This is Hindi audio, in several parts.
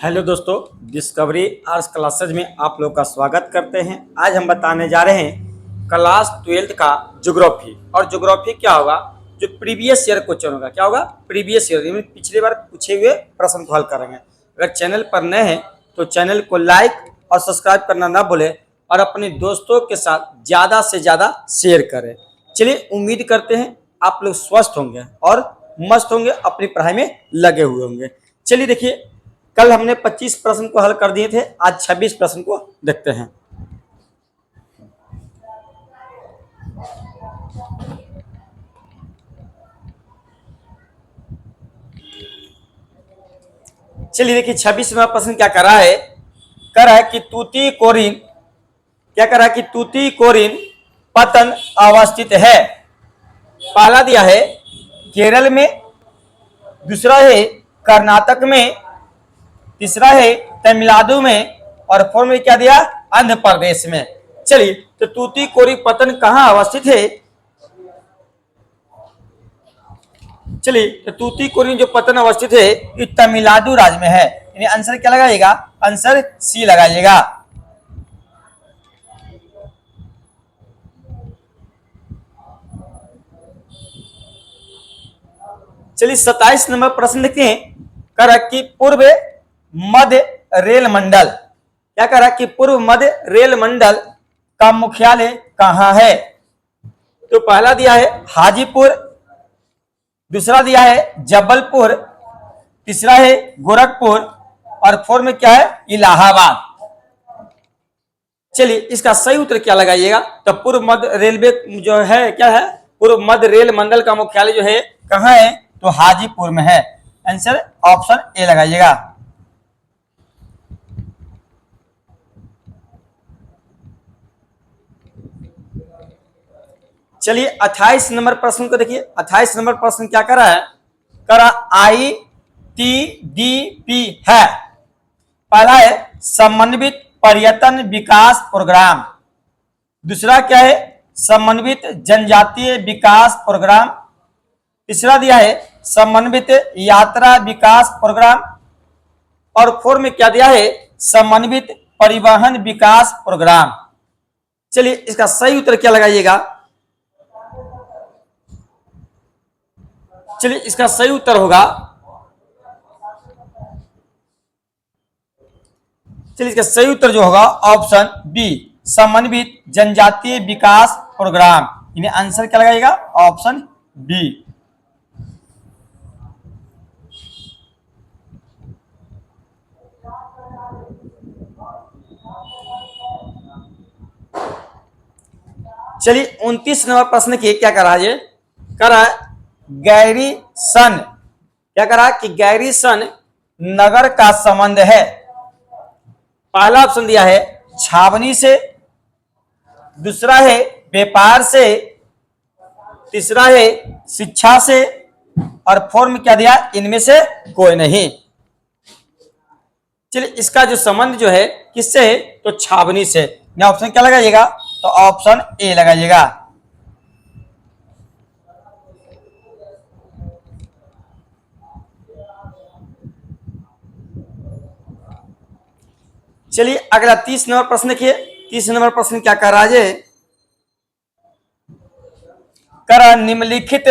हेलो दोस्तों, डिस्कवरी आर्ट्स क्लासेज में आप लोग का स्वागत करते हैं। आज हम बताने जा रहे हैं क्लास 12th का ज्योग्राफी। और ज्योग्राफी क्या होगा? जो प्रीवियस ईयर क्वेश्चन होगा। क्या होगा? प्रीवियस ईयर यानी पिछले बार पूछे हुए प्रश्न को हल करेंगे। अगर चैनल पर नए हैं तो चैनल को लाइक और सब्सक्राइब करना ना भूलें और अपने दोस्तों के साथ ज़्यादा से ज़्यादा शेयर करें। चलिए, उम्मीद करते हैं आप लोग स्वस्थ होंगे और मस्त होंगे, अपनी पढ़ाई में लगे हुए होंगे। चलिए देखिए, कल हमने 25 प्रश्न को हल कर दिए थे, आज 26 प्रश्न को देखते हैं। चलिए देखिए, 26वां प्रश्न क्या कर रहा है? कर रहा है कि तूतीकोरिन, क्या कर रहा है कि तूतीकोरिन पतन अवस्थित है। पहला दिया है केरल में, दूसरा है कर्नाटक में, तीसरा है तमिलनाडु में और फोर्थ में क्या दिया? आंध्र प्रदेश में। चलिए, तो तूतीकोरिन पतन कहाँ अवस्थित है? चलिए, तो तूतीकोरिन जो पतन अवस्थित है ये तमिलनाडु राज्य में है। यानी आंसर क्या लगाइएगा? आंसर सी लगाइएगा। चलिए 27 नंबर प्रश्न देखते हैं। कह रहा कि पूर्व मध्य रेल मंडल, क्या कह रहा कि पूर्व मध्य रेल मंडल का मुख्यालय कहां है? तो पहला दिया है हाजीपुर, दूसरा दिया है जबलपुर, तीसरा है गोरखपुर और फोर्थ में क्या है? इलाहाबाद। चलिए, इसका सही उत्तर क्या लगाइएगा? तो पूर्व मध्य रेलवे जो है क्या है? पूर्व मध्य रेल मंडल का मुख्यालय जो है कहां है? तो हाजीपुर में है। आंसर ऑप्शन ए लगाइएगा। चलिए 28 नंबर प्रश्न को देखिए। 28 नंबर प्रश्न क्या कर रहा है? कर रहा ITDP है। पहला है समन्वित पर्यटन विकास प्रोग्राम, दूसरा क्या है? समन्वित जनजातीय विकास प्रोग्राम, तीसरा दिया है समन्वित यात्रा विकास प्रोग्राम और फोर्थ में क्या दिया है? समन्वित परिवहन विकास प्रोग्राम। चलिए, इसका सही उत्तर क्या लगाइएगा? चलिए, इसका सही उत्तर होगा, चलिए इसका सही उत्तर जो होगा ऑप्शन बी, समन्वित जनजातीय विकास प्रोग्राम। यानी आंसर क्या लगाइएगा? Option B. चलिए 29 नंबर प्रश्न की क्या कर रहा है? कर रहा है गैरीसन, क्या कर रहा है कि गैरीसन नगर का संबंध है। पहला ऑप्शन दिया है छावनी से, दूसरा है व्यापार से, तीसरा है शिक्षा से और फोर्थ में क्या दिया? इनमें से कोई नहीं। चलिए, इसका जो संबंध जो है किससे है? तो छावनी से। ऑप्शन क्या लगाइएगा? तो ऑप्शन ए लगाइएगा। चलिए अगला 30 नंबर प्रश्न देखिए। 30 नंबर प्रश्न क्या कर रहा है? कर निम्नलिखित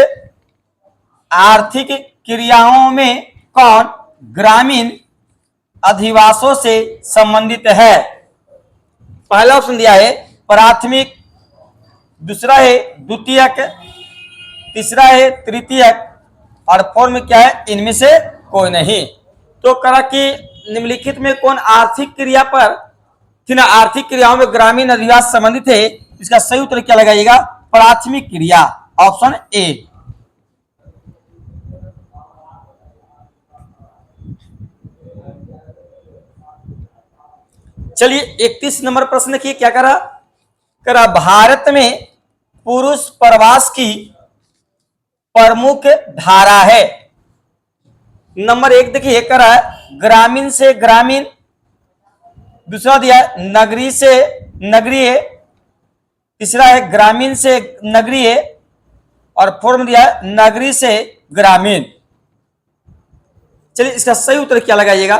आर्थिक क्रियाओं में कौन ग्रामीण अधिवासों से संबंधित है? पहला ऑप्शन दिया है प्राथमिक, दूसरा है द्वितीयक, तीसरा है तृतीयक और फोर्थ में क्या है? इनमें से कोई नहीं। तो करा कि निम्नलिखित में कौन आर्थिक क्रिया पर थी ना? आर्थिक क्रियाओं में ग्रामीण अधिवास संबंधित है। इसका सही उत्तर क्या लगाइएगा? प्राथमिक क्रिया, ऑप्शन ए। चलिए 31 नंबर प्रश्न देखिए क्या करा भारत में पुरुष प्रवास की प्रमुख धारा है। नंबर 1 देखिए करा ग्रामीण से ग्रामीण, दूसरा दिया नगरी से नगरीय, तीसरा है ग्रामीण से नगरीय और फोर्थ में दिया नगरी से ग्रामीण। चलिए, इसका सही उत्तर क्या लगाइएगा?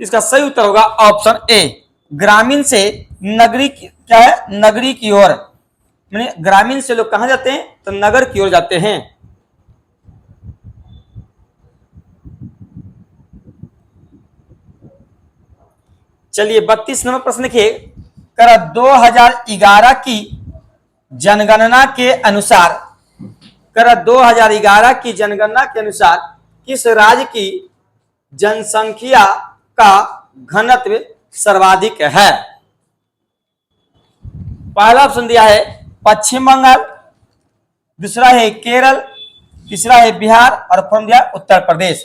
इसका सही उत्तर होगा ऑप्शन ए, ग्रामीण से नगरी क्या है, नगरी की ओर। माने ग्रामीण से लोग कहां जाते हैं, तो नगर की ओर जाते हैं। चलिए 32 नंबर प्रश्न देखिए, कर 2011 की जनगणना के अनुसार, कर 2011 की जनगणना के अनुसार किस राज्य की जनसंख्या का घनत्व सर्वाधिक है। पहला ऑप्शन दिया है पश्चिम बंगाल, दूसरा है केरल, तीसरा है बिहार और फोर्थ दिया उत्तर प्रदेश।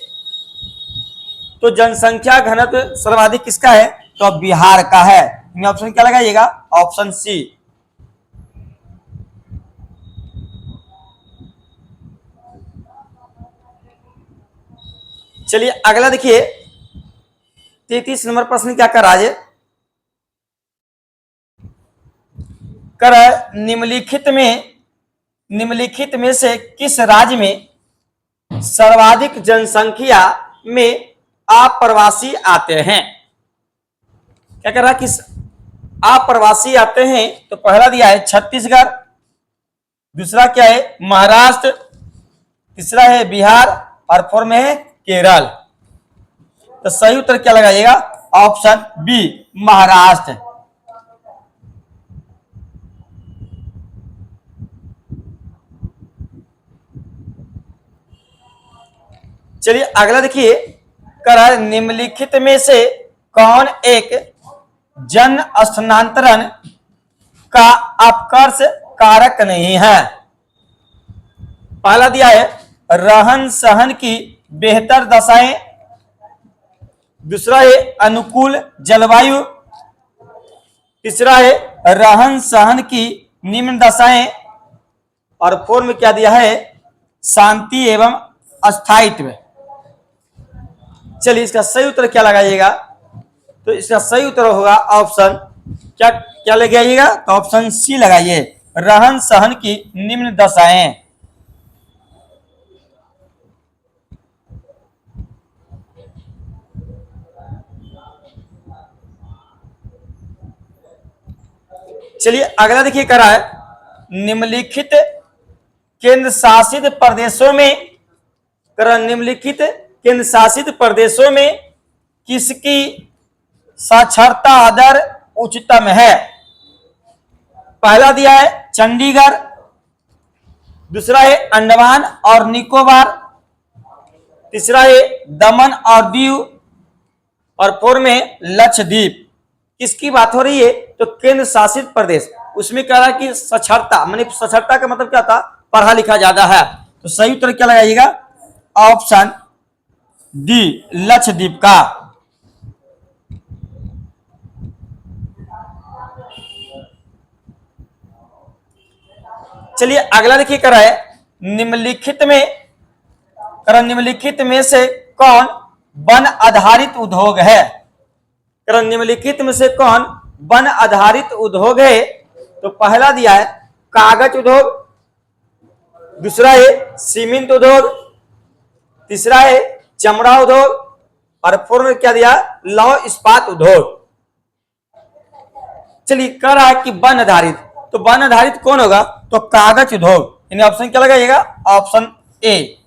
तो जनसंख्या घनत्व सर्वाधिक किसका है, तो बिहार का है। ऑप्शन क्या लगाइएगा, ऑप्शन सी। चलिए अगला देखिए 33 नंबर प्रश्न क्या कर रहा है, कर निम्नलिखित में से किस राज्य में सर्वाधिक जनसंख्या में अप्रवासी आते हैं। क्या कर रहा है, किस अप्रवासी आते हैं, तो पहला दिया है छत्तीसगढ़, दूसरा क्या है महाराष्ट्र, तीसरा है बिहार और फोर्थ में है केरल। तो सही उत्तर क्या लगाइएगा, ऑप्शन बी महाराष्ट्र। चलिए अगला देखिए, कर निम्नलिखित में से कौन एक जन स्थानांतरण का अपकर्ष कारक नहीं है। पहला दिया है रहन सहन की बेहतर दशाएं, दूसरा है अनुकूल जलवायु, तीसरा है रहन सहन की निम्न दशाएं और फोर्थ में क्या दिया है शांति एवं स्थायित्व। चलिए इसका सही उत्तर क्या लगाइएगा, तो इसका सही उत्तर होगा ऑप्शन क्या क्या लगाइएगा, तो ऑप्शन सी लगाइए, रहन सहन की निम्न दशाएं। चलिए अगला देखिए करा है निम्नलिखित केंद्र शासित प्रदेशों में, कर निम्नलिखित केंद्र शासित प्रदेशों में किसकी साक्षरता दर उच्चतम है। पहला दिया है चंडीगढ़, दूसरा है अंडमान और निकोबार, तीसरा है दमन और दीव और फोर्थ में लक्षद्वीप। किसकी बात हो रही है, तो केंद्र शासित प्रदेश, उसमें कह रहा है कि साक्षरता, माने साक्षरता का मतलब क्या था, पढ़ा लिखा ज्यादा है। तो सही उत्तर क्या लगाइएगा, ऑप्शन डी लक्षद्वीप का। चलिए अगला देखिए कर है निम्नलिखित में से कौन वन आधारित उद्योग है। निम्नलिखित में से कौन वन आधारित उद्योग है, तो पहला दिया है कागज उद्योग, दूसरा है सीमेंट उद्योग, तीसरा है चमड़ा उद्योग और फोर्थ में क्या दिया लौह इस्पात उद्योग। चलिए कह रहा है कि वन आधारित, तो वन आधारित कौन होगा, तो कागज उद्योग। यानी ऑप्शन क्या लगाइएगा, ऑप्शन ए।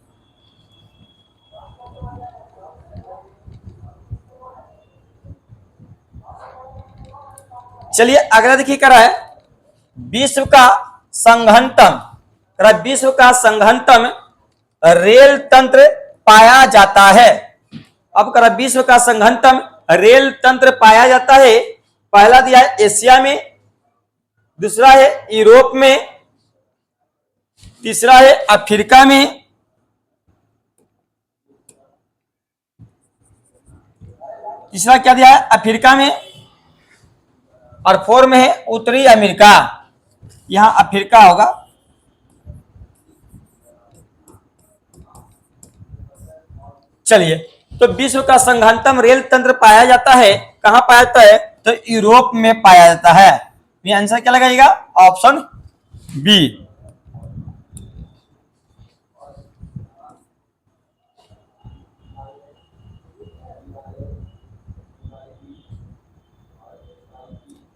चलिए अगला देखिए कह रहा है विश्व का संघनतम रेल तंत्र पाया जाता है। अब कह रहा विश्व का संघनतम रेल तंत्र पाया जाता है। पहला दिया है एशिया में, दूसरा है यूरोप में, तीसरा है अफ्रीका में, तीसरा क्या दिया है अफ्रीका में और फोर्थ में है उत्तरी अमेरिका। यहां अफ्रीका होगा। चलिए तो विश्व का संघनतम रेल तंत्र पाया जाता है, कहां पाया जाता है, तो यूरोप में पाया जाता है। ये आंसर क्या लगाइएगा, ऑप्शन बी।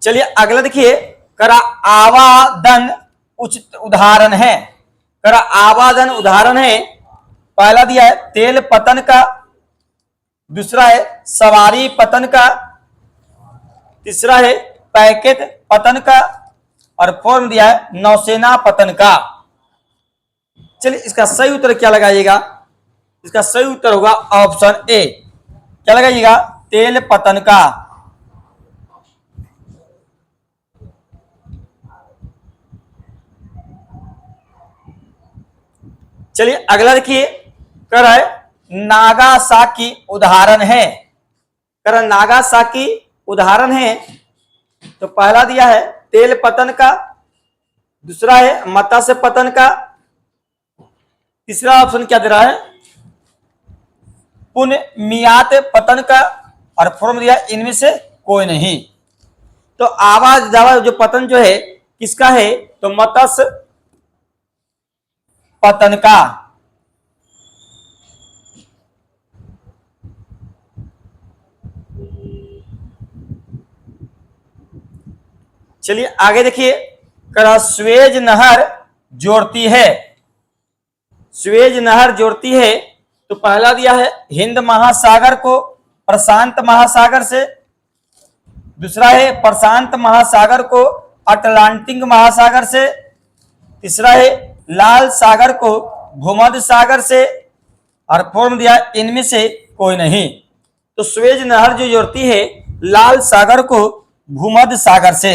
चलिए अगला देखिए, करा आवादन उचित उदाहरण है। करा आवादन उदाहरण है, पहला दिया है तेल पतन का, दूसरा है सवारी पतन का, तीसरा है पैकेट पतन का, और फोर्थ दिया है नौसेना पतन का। चलिए इसका सही उत्तर क्या लगाइएगा? इसका सही उत्तर होगा ऑप्शन ए। क्या लगाइएगा? तेल पतन का। चलिए अगला देखिए, कर है नागासाकी उदाहरण है। कर नागासाकी उदाहरण है, तो पहला दिया है तेल पतन का, दूसरा है मत्स्य पतन का, तीसरा ऑप्शन क्या दे रहा है? पुनमियात पतन का, और फोर्थ दिया इनमें से कोई नहीं। तो आवाज दावा जो पतन जो है किसका है? तो मत्स्य पतन का। चलिए आगे देखिए, करा स्वेज नहर जोड़ती है। स्वेज नहर जोड़ती है, तो पहला दिया है हिंद महासागर को प्रशांत महासागर से, दूसरा है प्रशांत महासागर को अटलांटिक महासागर से, तीसरा है लाल सागर को भूमध्य सागर से, और फोर्थ दिया इनमें से कोई नहीं। तो स्वेज नहर जो जोड़ती है लाल सागर को भूमध्य सागर से।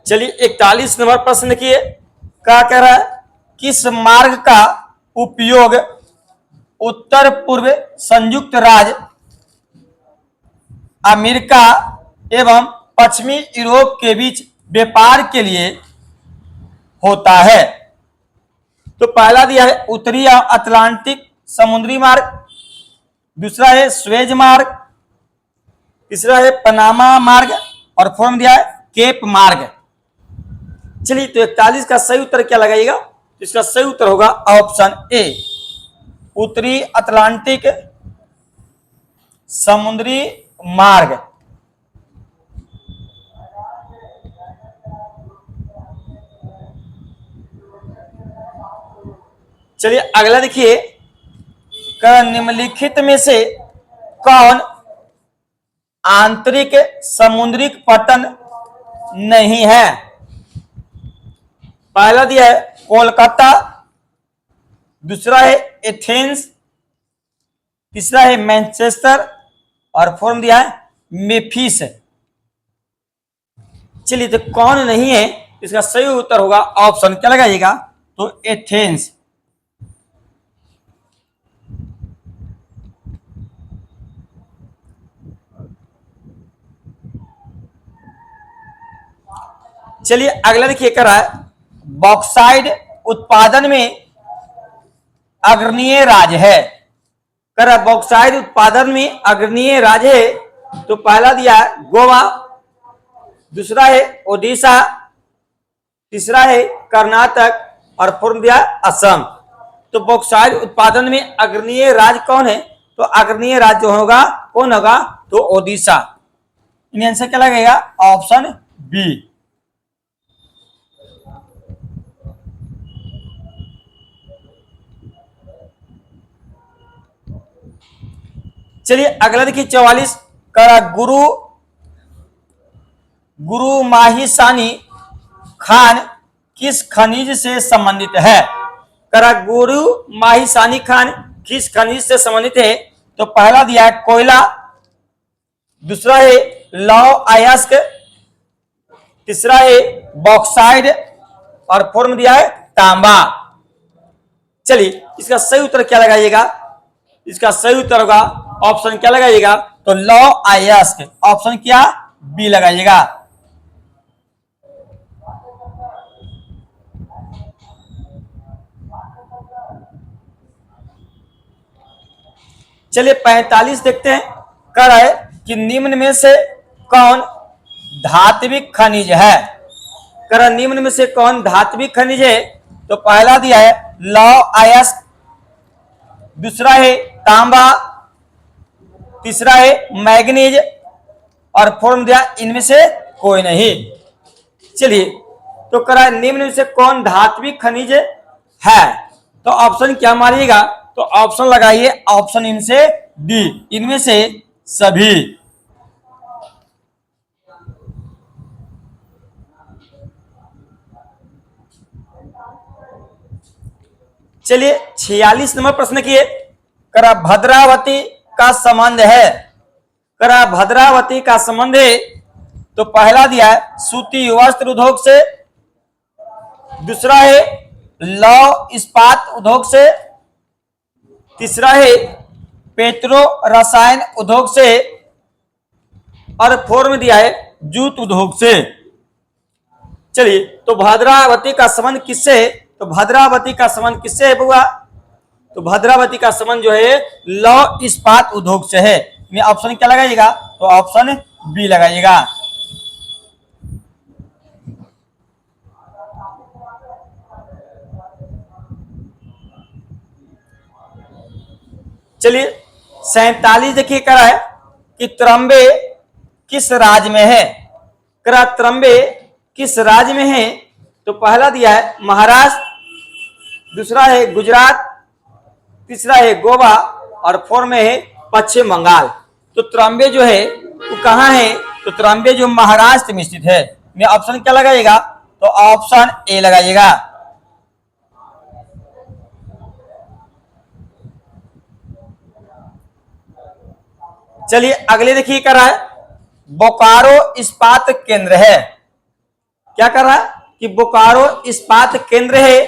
चलिए 41 नंबर प्रश्न देखिए, क्या कह रहा है? किस मार्ग का उपयोग उत्तर पूर्व संयुक्त राज्य अमेरिका एवं पश्चिमी यूरोप के बीच व्यापार के लिए होता है? तो पहला दिया है उत्तरी अटलांटिक समुद्री मार्ग, दूसरा है स्वेज मार्ग, तीसरा है पनामा मार्ग, और फोर्थ दिया है केप मार्ग। चलिए तो 41 का सही उत्तर क्या लगाइएगा? इसका सही उत्तर होगा ऑप्शन ए, उत्तरी अटलांटिक समुद्री मार्ग। चलिए अगला देखिए, निम्नलिखित में से कौन आंतरिक समुद्री पतन नहीं है? पहला दिया है कोलकाता, दूसरा है एथेंस, तीसरा है मैनचेस्टर, और फोर्थ दिया है मेफिस। चलिए तो कौन नहीं है? इसका सही उत्तर होगा ऑप्शन क्या लगाइएगा? तो एथेंस। चलिए अगला देखिए, कर रहा है बॉक्साइड उत्पादन में अग्रणीय राज्य है। कर बॉक्साइड उत्पादन में अग्रणीय राज्य है, तो पहला दिया है गोवा, दूसरा है ओडिशा, तीसरा है कर्नाटक, और फोर्थ दिया है असम। तो बॉक्साइड उत्पादन में अग्रणीय राज्य कौन है? तो अग्रणीय राज्य जो होगा कौन होगा? तो ओडिशा। इन आंसर क्या लगेगा? Option B. चलिए अगला देखिए 44, करा गुरु माहिसानी खान किस खनिज से संबंधित है? करा गुरु माहिसानी खान किस खनिज से संबंधित है? तो पहला दिया है कोयला, दूसरा है लौह अयस्क, तीसरा है बॉक्साइड, और फोर्थ दिया है तांबा। चलिए इसका सही उत्तर क्या लगाइएगा? इसका सही उत्तर होगा ऑप्शन क्या लगाइएगा? तो लौह अयस्क। ऑप्शन क्या? बी लगाइएगा। चलिए 45 देखते हैं, कह रहा है कि निम्न में से कौन धात्विक खनिज है? कह रहा निम्न में से कौन धात्विक खनिज है? तो पहला दिया है लौह अयस्क, दूसरा है तांबा, तीसरा है मैग्नीज और फोर्थ दिया इनमें से कोई नहीं। चलिए, तो करा निम्न में से कौन धात्विक खनिज है? तो ऑप्शन क्या मारिएगा? तो ऑप्शन लगाइए, ऑप्शन इनसे डी, इनमें से सभी। चलिए 46 नंबर प्रश्न किए, करा भद्रावती का संबंध है, करा भद्रावती का संबंध है। तो पहला दिया है सूती वस्त्र उद्योग से, दूसरा है लौह इस्पात उद्योग से, तीसरा है पेट्रो रसायन उद्योग से और फोर्थ में दिया है जूट उद्योग से। चलिए, तो भद्रावती का संबंध किससे है? तो भद्रावती का संबंध किससे है बुआ? तो भद्रावती का संबंध जो है लौह इस्पात उद्योग से है। में ऑप्शन क्या लगाइएगा? तो ऑप्शन बी लगाइएगा। चलिए 47 देखिए करा है कि त्रंबे किस राज्य में है? करा त्रंबे किस राज्य में है? तो पहला दिया है महाराष्ट्र, दूसरा है गुजरात, तीसरा है गोवा और फोर्थ में है पश्चिम बंगाल। तो त्रंबे जो है वो कहाँ है? तो त्रंबे जो महाराष्ट्र में स्थित है। में ऑप्शन क्या लगाइएगा? तो ऑप्शन ए लगाइएगा। चलिए अगले देखिए कर रहा है बोकारो इस्पात केंद्र है। क्या कर रहा है कि बोकारो इस्पात केंद्र है।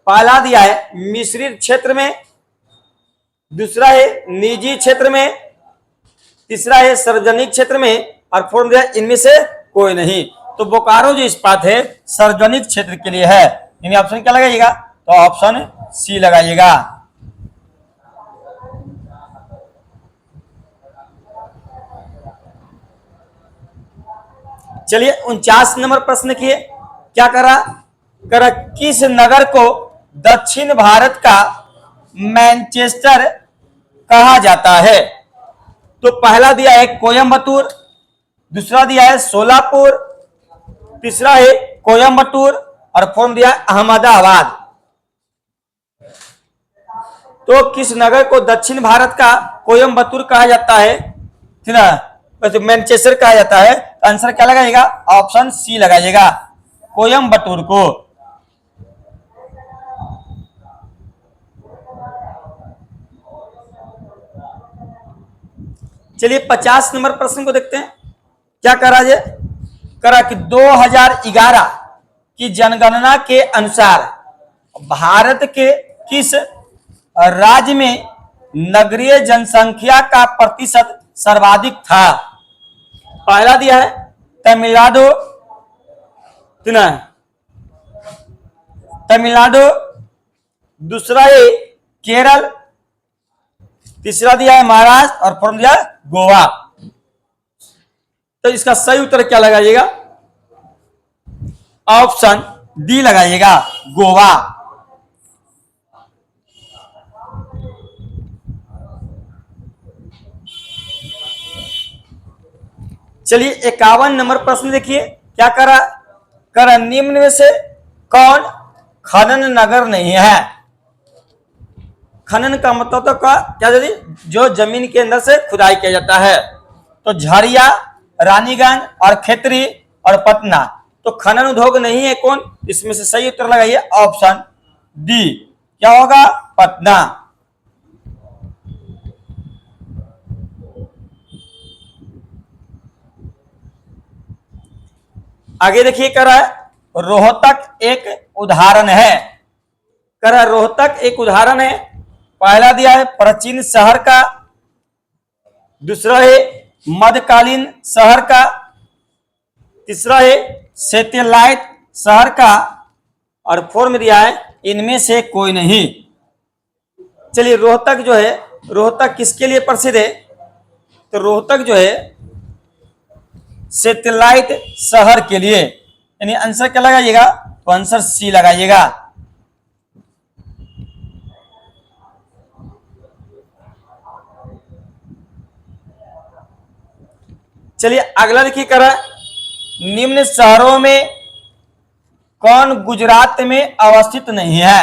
पहला दिया है मिश्रित क्षेत्र में, दूसरा है निजी क्षेत्र में, तीसरा है सार्वजनिक क्षेत्र में और फोर्थ दिया इनमें से कोई नहीं। तो बोकारो जो इस्पात है सार्वजनिक क्षेत्र के लिए है। इनमें ऑप्शन क्या लगाइएगा? तो ऑप्शन सी लगाइएगा। चलिए 49 नंबर प्रश्न किए, क्या करा किस नगर को दक्षिण भारत का मैनचेस्टर कहा जाता है? तो पहला दिया है कोयम्बटूर, दूसरा दिया है सोलापुर, तीसरा है कोयम्बटूर और फोर्थ दिया है अहमदाबाद। तो किस नगर को दक्षिण भारत का कोयम्बटूर कहा जाता है? ठीक है, मैनचेस्टर कहा जाता है। तो आंसर क्या लगाइएगा? ऑप्शन सी लगाइएगा, कोयम्बटूर को। चलिए 50 नंबर प्रश्न को देखते हैं, क्या करा जाए? करा कि 2011 की जनगणना के अनुसार भारत के किस राज्य में नगरीय जनसंख्या का प्रतिशत सर्वाधिक था? पहला दिया है तमिलनाडु, तमिलनाडु, दूसरा है केरल, तीसरा दिया है महाराष्ट्र और फोर्थ दिया है गोवा। तो इसका सही उत्तर क्या लगाइएगा? ऑप्शन डी लगाइएगा, गोवा। चलिए 51 नंबर प्रश्न देखिए, क्या करा निम्न में से कौन खनन नगर नहीं है? खनन का मतलब तो क्या यदि जो जमीन के अंदर से खुदाई किया जाता है। तो झरिया, रानीगंज और खेतरी और पटना। तो खनन उद्योग नहीं है कौन? इसमें से सही उत्तर लगाइए ऑप्शन डी, क्या होगा? पटना। आगे देखिए करा रोहतक एक उदाहरण है। करा रोहतक एक उदाहरण है। पहला दिया है प्राचीन शहर का, दूसरा है मध्यकालीन शहर का, तीसरा है सैटेलाइट शहर का और फोर्थ में दिया है इनमें से कोई नहीं। चलिए रोहतक जो है, रोहतक किसके लिए प्रसिद्ध है? तो रोहतक जो है सैटेलाइट शहर के लिए। यानी आंसर क्या लगाइएगा? तो आंसर सी लगाइएगा। चलिए अगला देखिए करा, निम्न शहरों में कौन गुजरात में अवस्थित नहीं है।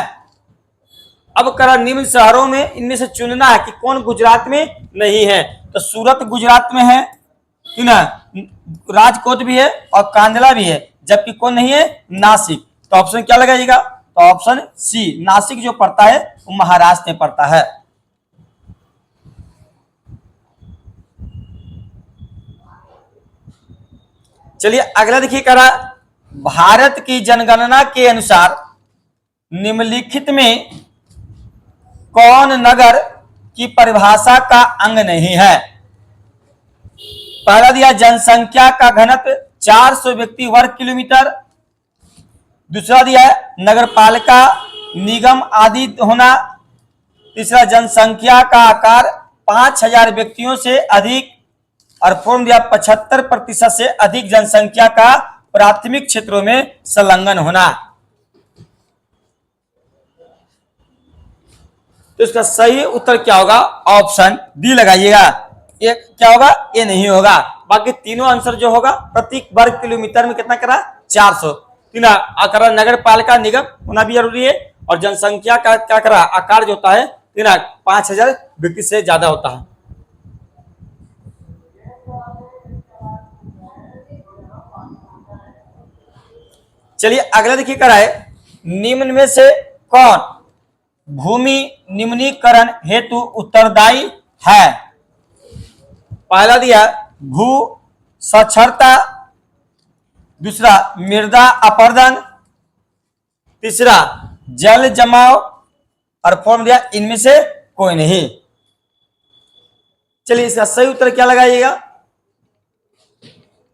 अब करा निम्न शहरों में इनमें से चुनना है कि कौन गुजरात में नहीं है। तो सूरत गुजरात में है कि ना, राजकोट भी है और कांडला भी है, जबकि कौन नहीं है, नासिक। तो ऑप्शन क्या लगाइएगा, तो ऑप्शन सी, नासिक जो पड़ता है वो महाराष्ट्र में पड़ता है। चलिए अगला देखिए करा, भारत की जनगणना के अनुसार निम्नलिखित में कौन नगर की परिभाषा का अंग नहीं है। पहला दिया जनसंख्या का घनत्व 400 व्यक्ति वर्ग किलोमीटर। दूसरा दिया है नगरपालिका निगम आदि होना। तीसरा जनसंख्या का आकार 5000 व्यक्तियों से अधिक। और फॉर्म दिया 75% से अधिक जनसंख्या का प्राथमिक क्षेत्रों में संलग्न होना। तो इसका सही उत्तर क्या होगा, ऑप्शन डी लगाइएगा। ये क्या होगा, ये नहीं होगा। बाकी तीनों आंसर जो होगा प्रति वर्ग किलोमीटर में कितना करा, 400। तीन करा नगर पालिका निगम होना भी जरूरी है, और जनसंख्या का क्या करा, आकार जो होता है 5000 व्यक्ति से ज्यादा होता है। चलिए अगला देखिए कराए, निम्न में से कौन भूमि निम्नीकरण हेतु उत्तरदायी है। पहला दिया भू साक्षरता। दूसरा मृदा अपरदन। तीसरा जल जमाव। और फॉर्म दिया इनमें से कोई नहीं। चलिए इसका सही उत्तर क्या लगाइएगा,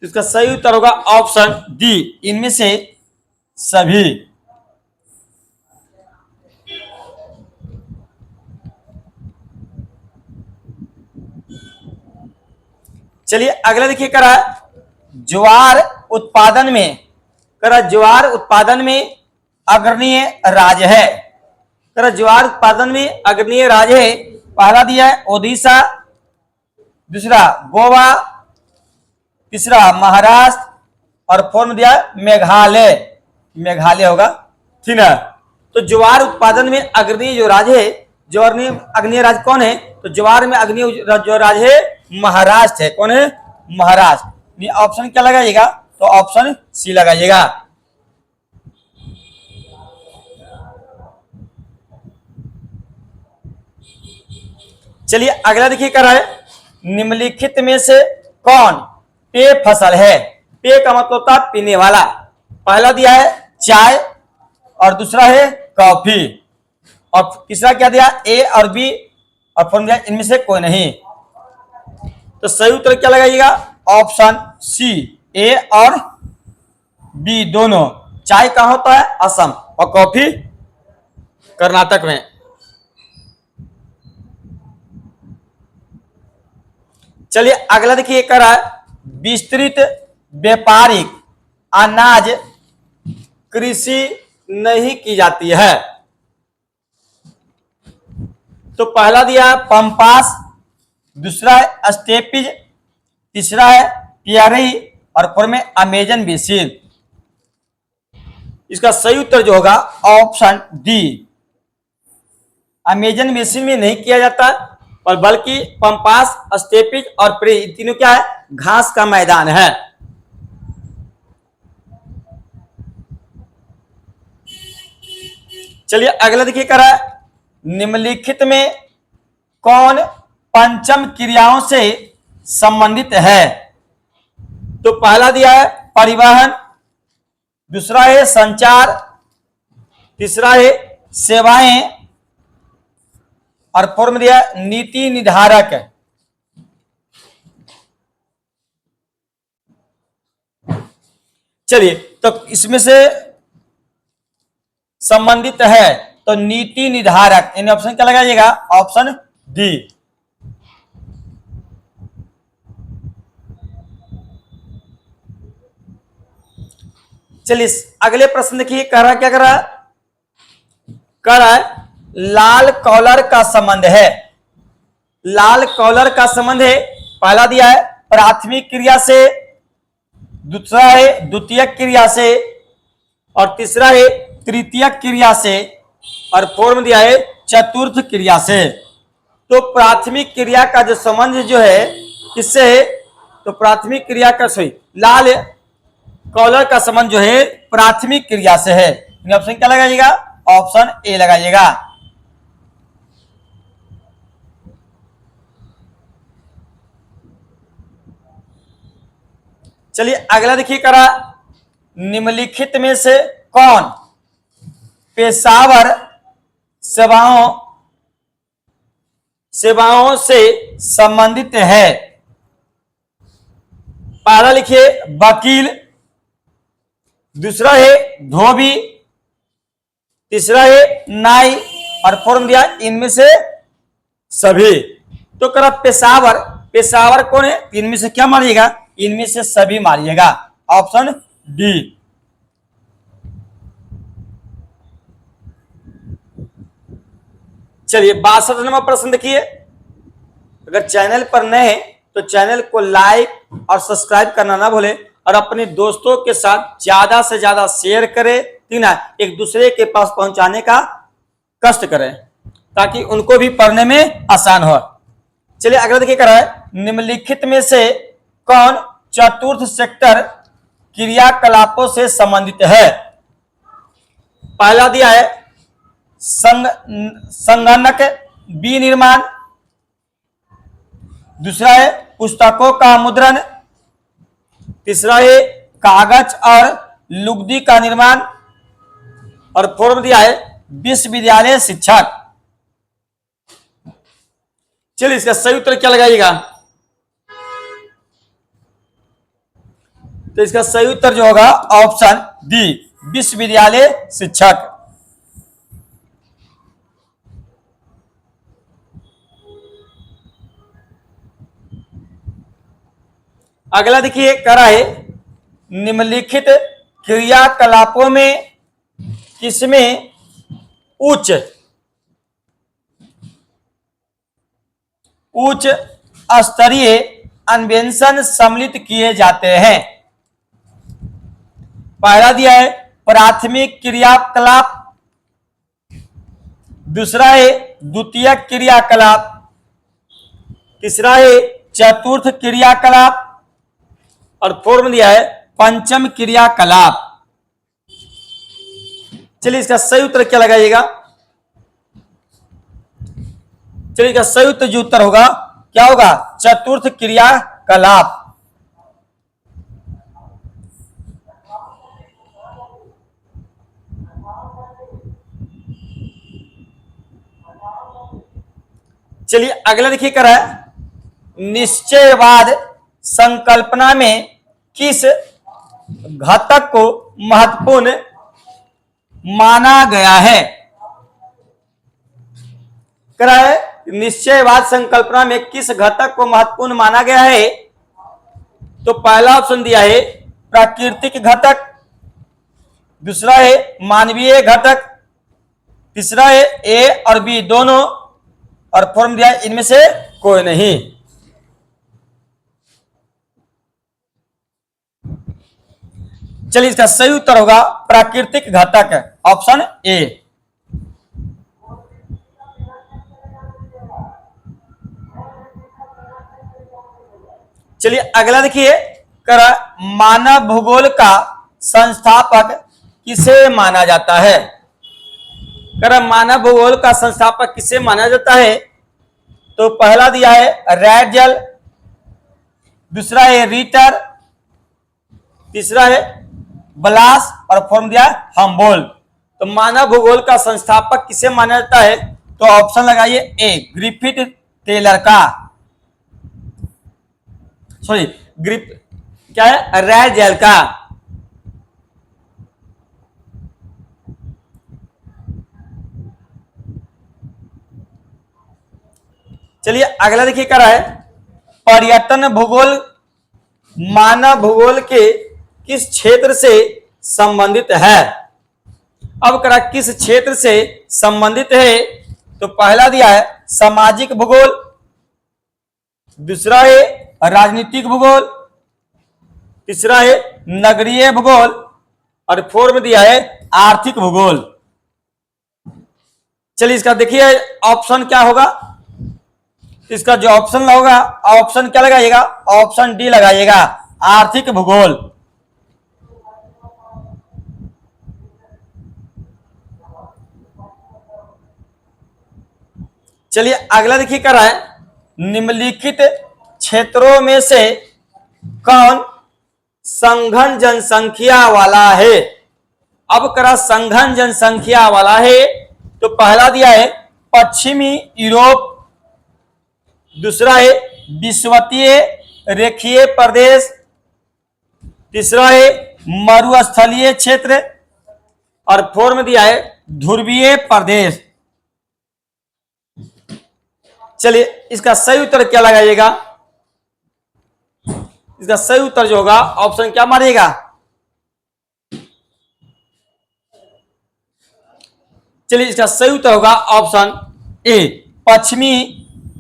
इसका सही उत्तर होगा ऑप्शन डी, इनमें से सभी। चलिए अगला देखिए करा, ज्वार उत्पादन में ज्वार उत्पादन में अग्रणीय राज्य है। ज्वार उत्पादन में अग्रणीय राज्य है। पहला दिया है ओडिशा। दूसरा गोवा। तीसरा महाराष्ट्र। और फॉर्म दिया मेघालय। मेघालय होगा, ठीक है। तो ज्वार उत्पादन में अग्रणीय जो राज्य है, ज्वार में अग्रणीय राज्य कौन है, तो ज्वार में अग्रणीय जो राज्य है महाराष्ट्र है। कौन है, महाराष्ट्र। ऑप्शन क्या लगाइएगा, तो ऑप्शन सी लगाइएगा। चलिए अगला देखिए कर रहा है, निम्नलिखित में से कौन पेय फसल है। पेय का मतलब होता है पीने वाला। पहला दिया है चाय, और दूसरा है कॉफी, और तीसरा क्या दिया, ए और बी, और फॉर्म दिया इनमें से कोई नहीं। तो सही उत्तर क्या लगाइएगा, ऑप्शन सी, ए और बी दोनों। चाय कहां होता है, असम, और कॉफी कर्नाटक में। चलिए अगला देखिए कर रहा है, विस्तृत व्यापारिक अनाज कृषि नहीं की जाती है। तो पहला दिया है पंपास। दूसरा है स्टेपिज। तीसरा है पियरी, और फॉर्म में अमेजन बेसिन। इसका सही उत्तर जो होगा ऑप्शन डी, अमेजन बेसिन में नहीं किया जाता, और बल्कि पंपास, स्टेपिज और प्रे, तीनों क्या है, घास का मैदान है। चलिए अगला देखिए करा, निम्नलिखित में कौन पंचम क्रियाओं से संबंधित है। तो पहला दिया है परिवहन। दूसरा है संचार। तीसरा है सेवाएं, और फॉर्म दिया नीति निर्धारक। चलिए तो इसमें से संबंधित है तो नीति निर्धारक, इन ऑप्शन क्या लगाइएगा, ऑप्शन डी। चलिए अगले प्रश्न देखिए, कह रहा क्या कह रहा है लाल कॉलर का संबंध है। लाल कॉलर का संबंध है। पहला दिया है प्राथमिक क्रिया से, दूसरा है द्वितीयक क्रिया से, और तीसरा है तृतीयक क्रिया से, और फोर्थ में दिया है चतुर्थ क्रिया से। तो प्राथमिक क्रिया का जो संबंध जो है किससे है, तो प्राथमिक क्रिया का सही लाल कॉलर का संबंध जो है प्राथमिक क्रिया से है। ऑप्शन क्या लगाइएगा, ऑप्शन ए लगाइएगा। चलिए अगला देखिए करा, निम्नलिखित में से कौन पेशावर सेवाओं से संबंधित है। पहला लिखिए वकील, दूसरा है धोबी, तीसरा है नाई, और फॉर्म दिया इनमें से सभी। तो करा पेशावर, पेशावर कौन है, इनमें से क्या मारिएगा, इनमें से सभी मारिएगा, ऑप्शन डी। चलिए 62 नंबर प्रश्न देखिए। अगर चैनल पर नए हैं तो चैनल को लाइक और सब्सक्राइब करना ना भूले, और अपने दोस्तों के साथ ज्यादा से ज्यादा शेयर करें, ठीक ना, एक दूसरे के पास पहुंचाने का कष्ट करें ताकि उनको भी पढ़ने में आसान हो। चलिए अगला देखिए करा है, निम्नलिखित में से कौन चतुर्थ सेक्टर क्रियाकलापों से संबंधित है। पहला दिया है संगणक विनिर्माण, दूसरा है पुस्तकों का मुद्रण, तीसरा है कागज और लुगदी का निर्माण, और फोर्थ दिया है विश्वविद्यालय शिक्षक। चलिए इसका सही उत्तर क्या लगाइएगा, तो इसका सही उत्तर जो होगा ऑप्शन डी, विश्वविद्यालय शिक्षक। अगला देखिए करा है, निम्नलिखित क्रियाकलापों में किसमें उच्च स्तरीय अन्वेषण सम्मिलित किए जाते हैं। पहला दिया है प्राथमिक क्रियाकलाप, दूसरा है द्वितीयक क्रियाकलाप, तीसरा है चतुर्थ क्रियाकलाप, और फोर्थ में दिया है पंचम क्रियाकलाप। चलिए इसका सही उत्तर क्या लगाइएगा, चलिए इसका सही उत्तर जो उत्तर होगा क्या होगा, चतुर्थ क्रियाकलाप। चलिए अगला देखिए कर रहा है, निश्चयवाद संकल्पना में किस घटक को महत्वपूर्ण माना गया है। कह रहा है निश्चयवाद संकल्पना में किस घटक को महत्वपूर्ण माना गया है। तो पहला ऑप्शन दिया है प्राकृतिक घटक, दूसरा है मानवीय घटक, तीसरा है ए और बी दोनों, और फॉर्म दिया है इनमें से कोई नहीं। चलिए इसका सही उत्तर होगा प्राकृतिक घटक, ऑप्शन ए। चलिए अगला देखिए, कर मानव भूगोल का संस्थापक किसे माना जाता है। कर मानव भूगोल का संस्थापक किसे माना जाता है। तो पहला दिया है रैडजल, दूसरा है रीटर, तीसरा है ब्लास, और फॉर्म दिया हम्बोल्ट। तो मानव भूगोल का संस्थापक किसे माना जाता है। तो ऑप्शन लगाइए ए, ग्रिफिथ टेलर का, सॉरी क्या है, रैडजल का। चलिए अगला देखिए क्या है, पर्यटन भूगोल मानव भूगोल के किस क्षेत्र से संबंधित है। अब करा किस क्षेत्र से संबंधित है। तो पहला दिया है सामाजिक भूगोल, दूसरा है राजनीतिक भूगोल, तीसरा है नगरीय भूगोल और फोर में दिया है आर्थिक भूगोल। चलिए इसका देखिए ऑप्शन क्या होगा। इसका जो ऑप्शन होगा, ऑप्शन क्या लगाइएगा, ऑप्शन डी लगाइएगा, आर्थिक भूगोल। चलिए अगला देखिए कर रहा है, निम्नलिखित क्षेत्रों में से कौन संघन जनसंख्या वाला है। अब करा संघन जनसंख्या वाला है, तो पहला दिया है पश्चिमी यूरोप, दूसरा है विषुवतीय रेखीय प्रदेश, तीसरा है मरुस्थलीय क्षेत्र और फोर में दिया है ध्रुवीय प्रदेश। चलिए इसका सही उत्तर क्या लगाइएगा। इसका सही उत्तर जो होगा ऑप्शन क्या मारिएगा। चलिए इसका सही उत्तर होगा ऑप्शन ए, पश्चिमी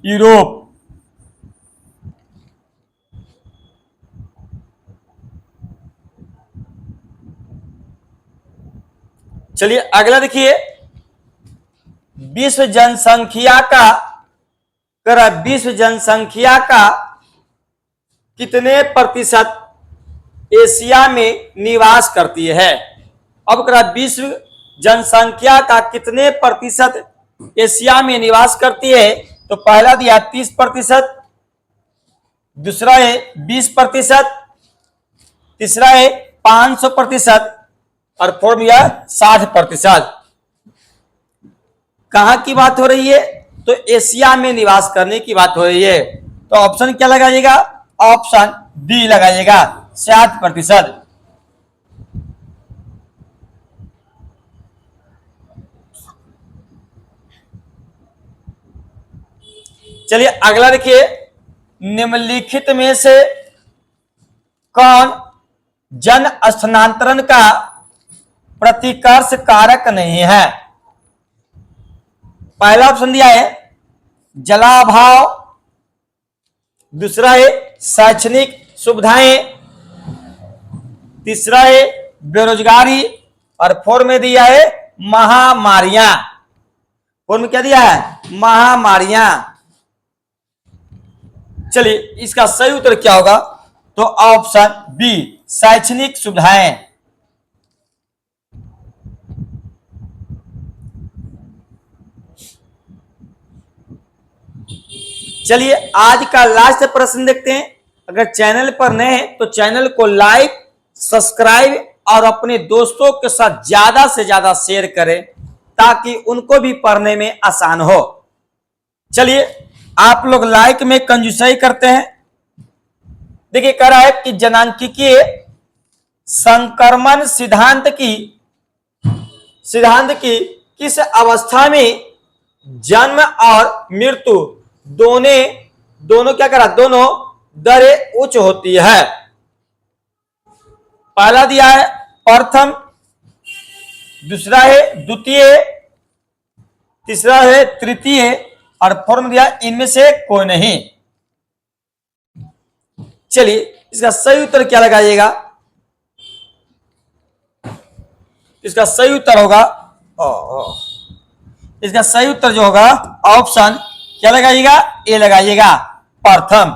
यूरोप। चलिए अगला देखिए, विश्व जनसंख्या का विश्व जनसंख्या का कितने प्रतिशत एशिया में निवास करती है। अब करा विश्व जनसंख्या का कितने प्रतिशत एशिया में निवास करती है, तो पहला दिया 30%, दूसरा है 20%, तीसरा है 500% और फोर्थ दिया 60%। कहां की बात हो रही है, तो एशिया में निवास करने की बात हो रही है। तो ऑप्शन क्या लगाइएगा, ऑप्शन डी लगाइएगा, 60%। चलिए अगला देखिए, निम्नलिखित में से कौन जन स्थानांतरण का प्रतिकर्ष कारक नहीं है। पहला ऑप्शन दिया है जलाभाव, दूसरा है शैक्षणिक सुविधाएं, तीसरा है बेरोजगारी और फोर में दिया है महामारियां। फोर में क्या दिया है, महामारियां। चलिए इसका सही उत्तर क्या होगा, तो ऑप्शन बी, शैक्षणिक सुविधाएं। चलिए आज का लास्ट प्रश्न देखते हैं। अगर चैनल पर नए हैं तो चैनल को लाइक, सब्सक्राइब और अपने दोस्तों के साथ ज्यादा से ज्यादा शेयर करें ताकि उनको भी पढ़ने में आसान हो। चलिए आप लोग लाइक में कंजूसाई करते हैं। देखिए कह रहा है कि जनांकीय संक्रमण सिद्धांत की किस अवस्था में जन्म और मृत्यु दोनों क्या करा, दोनों दरें उच्च होती है। पहला दिया है प्रथम, दूसरा है द्वितीय, तीसरा है तृतीय और फोर्थ दिया इनमें से कोई नहीं। चलिए इसका सही उत्तर क्या लगाइएगा। इसका सही उत्तर होगा इसका सही उत्तर जो होगा ऑप्शन क्या लगाइएगा, ए लगाइएगा, प्रथम।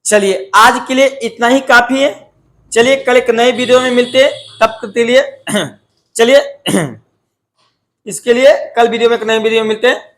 चलिए आज के लिए इतना ही काफी है। चलिए कल एक नए वीडियो में मिलते हैं, तब तक के लिए चलिए इसके लिए कल वीडियो में एक नए वीडियो में मिलते हैं।